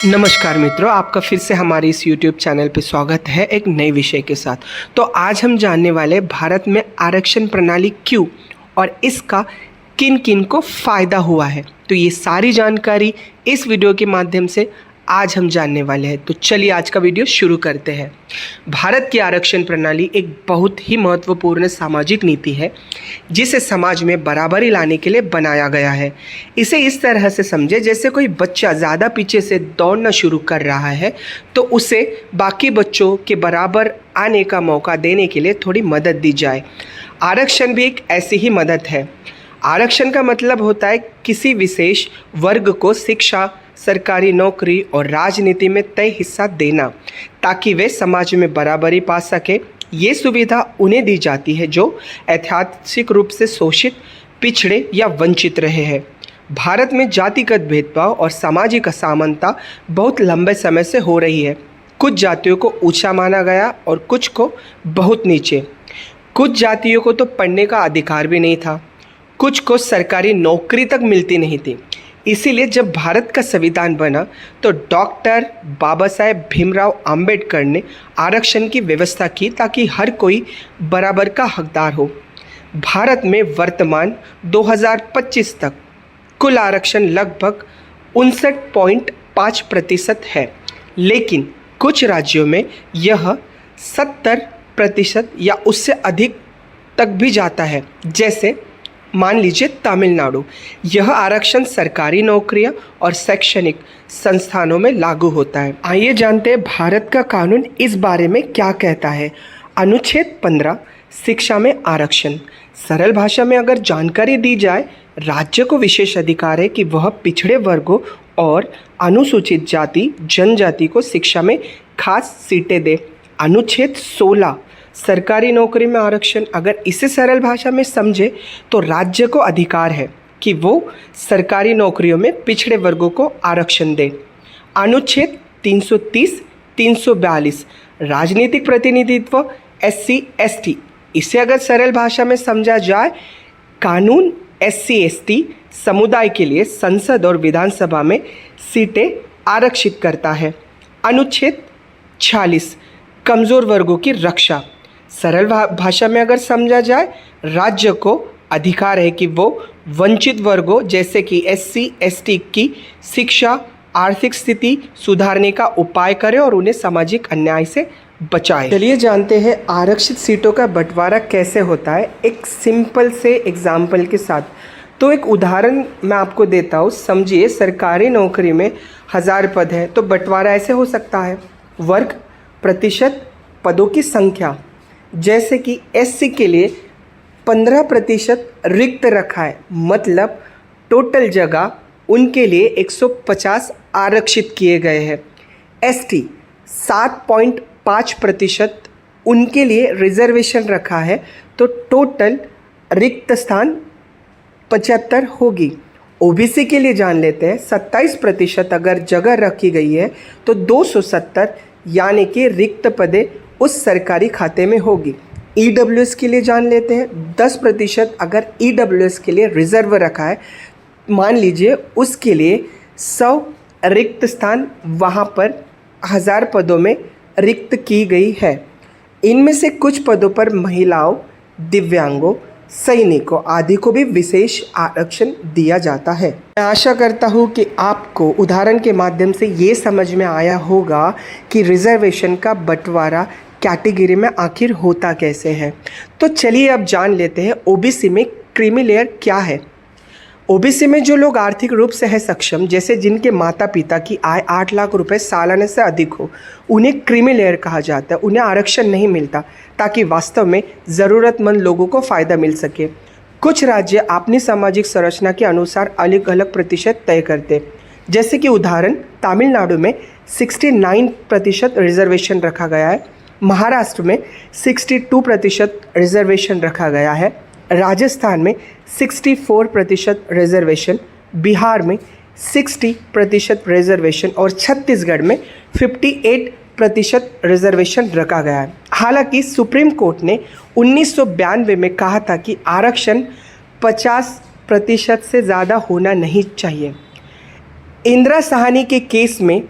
नमस्कार मित्रों, आपका फिर से हमारे इस YouTube चैनल पे स्वागत है एक नए विषय के साथ। तो आज हम जानने वाले भारत में आरक्षण प्रणाली क्यों और इसका किन किन को फ़ायदा हुआ है। तो ये सारी जानकारी इस वीडियो के माध्यम से आज हम जानने वाले हैं। तो चलिए आज का वीडियो शुरू करते हैं। भारत की आरक्षण प्रणाली एक बहुत ही महत्वपूर्ण सामाजिक नीति है जिसे समाज में बराबरी लाने के लिए बनाया गया है। इसे इस तरह से समझे जैसे कोई बच्चा ज़्यादा पीछे से दौड़ना शुरू कर रहा है तो उसे बाकी बच्चों के बराबर आने का मौका देने के लिए थोड़ी मदद दी जाए। आरक्षण भी एक ऐसी ही मदद है। आरक्षण का मतलब होता है किसी विशेष वर्ग को शिक्षा, सरकारी नौकरी और राजनीति में तय हिस्सा देना ताकि वे समाज में बराबरी पा सके। ये सुविधा उन्हें दी जाती है जो ऐतिहासिक रूप से शोषित, पिछड़े या वंचित रहे हैं। भारत में जातिगत भेदभाव और सामाजिक असमानता बहुत लंबे समय से हो रही है। कुछ जातियों को ऊंचा माना गया और कुछ को बहुत नीचे। कुछ जातियों को तो पढ़ने का अधिकार भी नहीं था, कुछ को सरकारी नौकरी तक मिलती नहीं थी। इसीलिए जब भारत का संविधान बना तो डॉक्टर बाबा साहेब भीमराव अंबेडकर ने आरक्षण की व्यवस्था की ताकि हर कोई बराबर का हकदार हो। भारत में वर्तमान 2025 तक कुल आरक्षण लगभग 59.5% है, लेकिन कुछ राज्यों में यह 70% या उससे अधिक तक भी जाता है। जैसे मान लीजिए तमिलनाडु। यह आरक्षण सरकारी नौकरियां और शैक्षणिक संस्थानों में लागू होता है। आइए जानते हैं भारत का कानून इस बारे में क्या कहता है। अनुच्छेद 15 शिक्षा में आरक्षण। सरल भाषा में अगर जानकारी दी जाए, राज्य को विशेष अधिकार है कि वह पिछड़े वर्गों और अनुसूचित जाति जनजाति को शिक्षा में खास सीटें दे। अनुच्छेद 16 सरकारी नौकरी में आरक्षण। अगर इसे सरल भाषा में समझे तो राज्य को अधिकार है कि वो सरकारी नौकरियों में पिछड़े वर्गों को आरक्षण दे। अनुच्छेद 330, 342 राजनीतिक प्रतिनिधित्व SC ST। इसे अगर सरल भाषा में समझा जाए, कानून SC ST समुदाय के लिए संसद और विधानसभा में सीटें आरक्षित करता है। अनुच्छेद 46 कमज़ोर वर्गों की रक्षा। सरल भाषा में अगर समझा जाए, राज्य को अधिकार है कि वो वंचित वर्गों जैसे कि SC ST की शिक्षा, आर्थिक स्थिति सुधारने का उपाय करे और उन्हें सामाजिक अन्याय से बचाए। चलिए जानते हैं आरक्षित सीटों का बंटवारा कैसे होता है एक सिंपल से एग्जाम्पल के साथ। तो एक उदाहरण मैं आपको देता हूँ। समझिए सरकारी नौकरी में 1000 पद हैं, तो बंटवारा ऐसे हो सकता है। वर्ग प्रतिशत पदों की संख्या, जैसे कि SC के लिए 15% रिक्त रखा है, मतलब टोटल जगह उनके लिए 150 आरक्षित किए गए हैं। ST 7.5% उनके लिए रिजर्वेशन रखा है, तो टोटल रिक्त स्थान 75 होगी। OBC के लिए जान लेते हैं, 27% अगर जगह रखी गई है तो 270 यानी कि रिक्त पदे उस सरकारी खाते में होगी। EWS के लिए जान लेते हैं, 10% अगर EWS के लिए रिजर्व रखा है, मान लीजिए उसके लिए 100 रिक्त स्थान वहाँ पर 1000 पदों में रिक्त की गई है। इनमें से कुछ पदों पर महिलाओं, दिव्यांगों, सैनिकों आदि को भी विशेष आरक्षण दिया जाता है। मैं आशा करता हूँ कि आपको उदाहरण के माध्यम से ये समझ में आया होगा कि रिजर्वेशन का बंटवारा कैटेगरी में आखिर होता कैसे है। तो चलिए अब जान लेते हैं OBC में क्रीमी लेयर क्या है। OBC में जो लोग आर्थिक रूप से है सक्षम, जैसे जिनके माता पिता की आय 8 लाख रुपए सालाना से अधिक हो, उन्हें क्रीमी लेयर कहा जाता है। उन्हें आरक्षण नहीं मिलता ताकि वास्तव में ज़रूरतमंद लोगों को फ़ायदा मिल सके। कुछ राज्य अपनी सामाजिक संरचना के अनुसार अलग अलग प्रतिशत तय करते, जैसे कि उदाहरण तमिलनाडु में 69% रिजर्वेशन रखा गया है, महाराष्ट्र में 62% रिजर्वेशन रखा गया है, राजस्थान में 64% रिजर्वेशन, बिहार में 60% रिजर्वेशन और छत्तीसगढ़ में 58% रिजर्वेशन रखा गया है। हालांकि सुप्रीम कोर्ट ने 1992 में कहा था कि आरक्षण 50% से ज़्यादा होना नहीं चाहिए। इंदिरा साहनी के केस में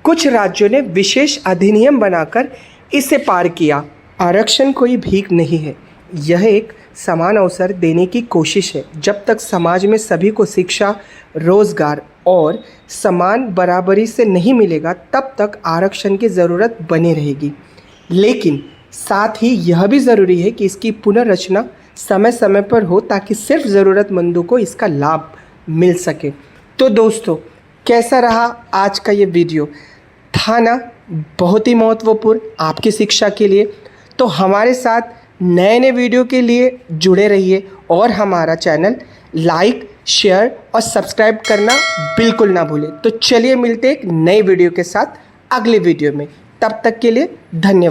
कुछ राज्यों ने विशेष अधिनियम बनाकर इसे पार किया। आरक्षण कोई भीख नहीं है, यह एक समान अवसर देने की कोशिश है। जब तक समाज में सभी को शिक्षा, रोजगार और समान बराबरी से नहीं मिलेगा, तब तक आरक्षण की ज़रूरत बनी रहेगी। लेकिन साथ ही यह भी ज़रूरी है कि इसकी पुनर्रचना समय समय पर हो, ताकि सिर्फ ज़रूरतमंदों को इसका लाभ मिल सके। तो दोस्तों, कैसा रहा आज का ये वीडियो? था ना बहुत ही महत्वपूर्ण आपकी शिक्षा के लिए? तो हमारे साथ नए नए वीडियो के लिए जुड़े रहिए और हमारा चैनल लाइक, शेयर और सब्सक्राइब करना बिल्कुल ना भूलें। तो चलिए मिलते एक नए वीडियो के साथ अगले वीडियो में। तब तक के लिए धन्यवाद।